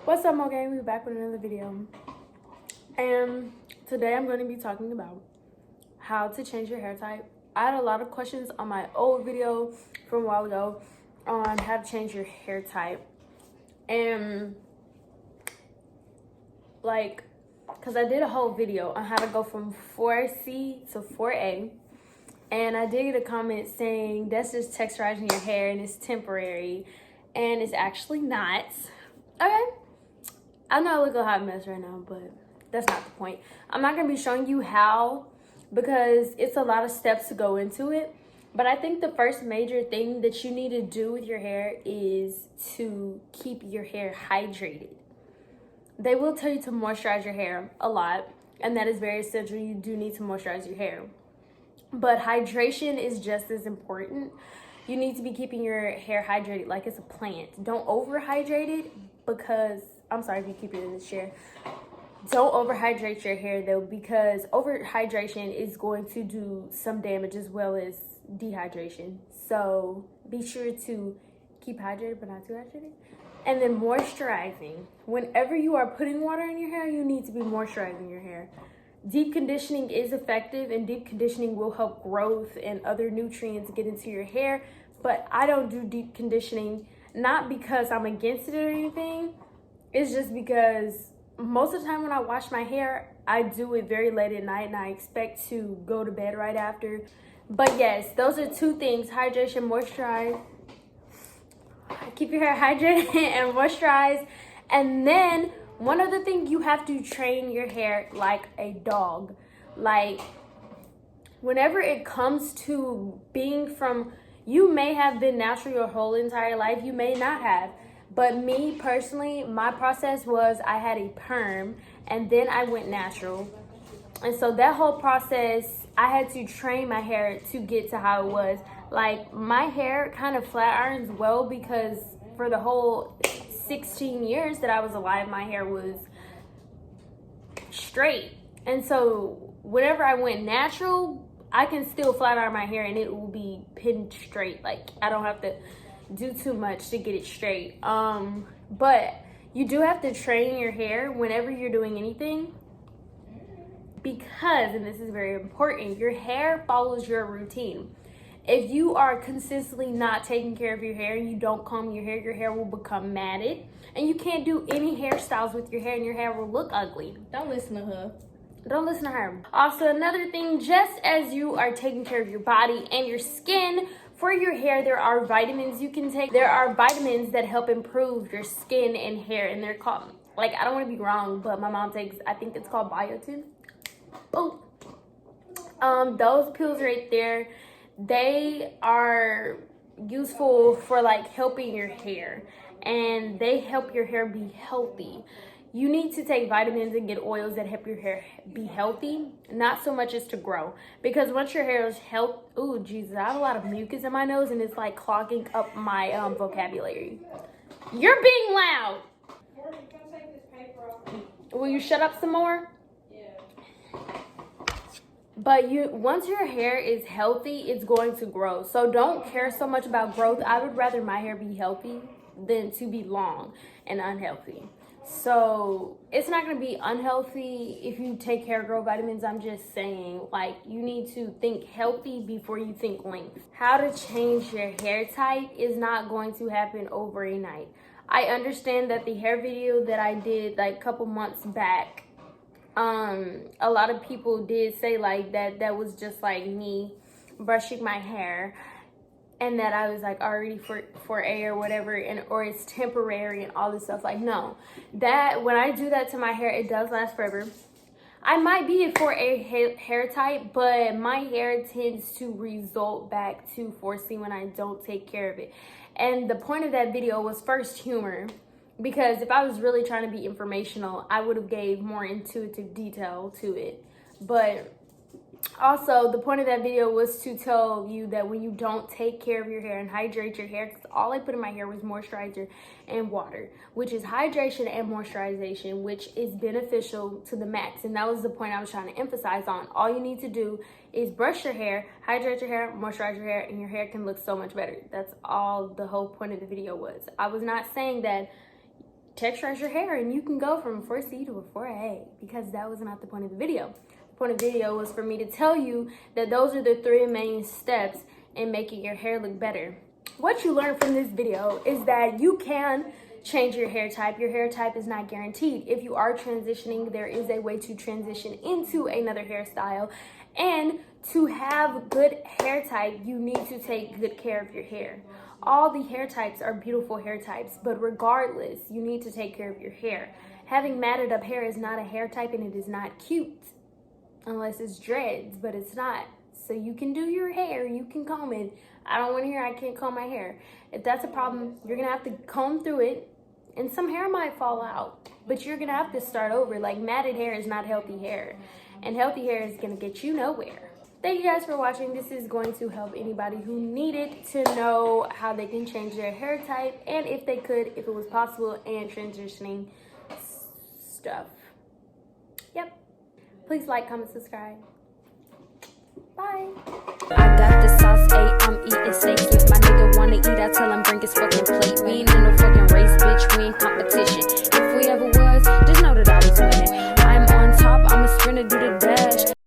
What's up, Mo Gang? We're back with another video. And today I'm going to be talking about how to change your hair type. I had a lot of questions on my old video from a while ago on how to change your hair type. And because I did a whole video on how to go from 4C to 4A. And I did get a comment saying that's just texturizing your hair and it's temporary. And it's actually not. Okay. I know I look a hot mess right now, but that's not the point. I'm not going to be showing you how because it's a lot of steps to go into it. But I think the first major thing that you need to do with your hair is to keep your hair hydrated. They will tell you to moisturize your hair a lot, and that is very essential. You do need to moisturize your hair. But hydration is just as important. You need to be keeping your hair hydrated like it's a plant. Don't overhydrate it because, I'm sorry if you keep it in this chair. Don't overhydrate your hair though, because overhydration is going to do some damage as well as dehydration. So be sure to keep hydrated but not too hydrated. And then moisturizing. Whenever you are putting water in your hair, you need to be moisturizing your hair. Deep conditioning is effective, and deep conditioning will help growth and other nutrients get into your hair. But I don't do deep conditioning, not because I'm against it or anything. It's just because most of the time when I wash my hair, I do it very late at night and I expect to go to bed right after. But yes, those are two things: hydration, moisturize. Keep your hair hydrated and moisturized. And then one other thing, you have to train your hair like a dog. Like, whenever it comes to being from, you may have been natural your whole entire life, you may not have. But me personally, my process was I had a perm and then I went natural. And so that whole process, I had to train my hair to get to how it was. Like, my hair kind of flat irons well because for the whole 16 years that I was alive, my hair was straight. And so whenever I went natural, I can still flat iron my hair and it will be pinned straight. Like, I don't have to do too much to get it straight. But you do have to train your hair whenever you're doing anything, because, and this is very important, your hair follows your routine. If you are consistently not taking care of your hair and you don't comb your hair will become matted, and you can't do any hairstyles with your hair and your hair will look ugly. Don't listen to her. Don't listen to her. Also, another thing, just as you are taking care of your body and your skin, for your hair, there are vitamins you can take. There are vitamins that help improve your skin and hair, and they're called, like, I don't want to be wrong, but my mom takes, I think it's called biotin. Oh, those pills right there, they are useful for like helping your hair, and they help your hair be healthy. You need to take vitamins and get oils that help your hair be healthy, not so much as to grow. Because once your hair is healthy, oh Jesus, I have a lot of mucus in my nose and it's like clogging up my vocabulary. You're being loud. Will you shut up some more? But once your hair is healthy, it's going to grow. So don't care so much about growth. I would rather my hair be healthy than to be long and unhealthy. So it's not going to be unhealthy if you take hair growth vitamins. I'm just saying, like, you need to think healthy before you think length. How to change your hair type is not going to happen over a night. I understand that the hair video that I did like a couple months back, a lot of people did say like that was just like me brushing my hair and that I was like already for A or whatever, and or it's temporary and all this stuff. Like, no, that when I do that to my hair, it does last forever. I might be a 4A hair type, but my hair tends to result back to 4C when I don't take care of it. And the point of that video was first humor, because if I was really trying to be informational, I would have gave more intuitive detail to it. But also, the point of that video was to tell you that when you don't take care of your hair and hydrate your hair, because all I put in my hair was moisturizer and water, which is hydration and moisturization, which is beneficial to the max. And that was the point I was trying to emphasize on. All you need to do is brush your hair, hydrate your hair, moisturize your hair, and your hair can look so much better. That's all the whole point of the video was. I was not saying that texturize your hair, and you can go from a 4C to a 4A, because that was not the point of the video. The point of the video was for me to tell you that those are the 3 main steps in making your hair look better. What you learned from this video is that you can change your hair type. Your hair type is not guaranteed. If you are transitioning, there is a way to transition into another hairstyle. And to have good hair type, you need to take good care of your hair. All the hair types are beautiful hair types, but regardless, you need to take care of your hair. Having matted up hair is not a hair type, and it is not cute unless it's dreads, but it's not. So you can do your hair, you can comb it. I don't want to hear I can't comb my hair. If that's a problem, you're gonna have to comb through it, and some hair might fall out, but you're gonna have to start over. Like, matted hair is not healthy hair, and healthy hair is gonna get you nowhere. Thank you guys for watching. This is going to help anybody who needed to know how they can change their hair type, and if they could, if it was possible, and transitioning stuff. Yep. Please like, comment, subscribe. Bye. I got the sauce, I'm eating steak with my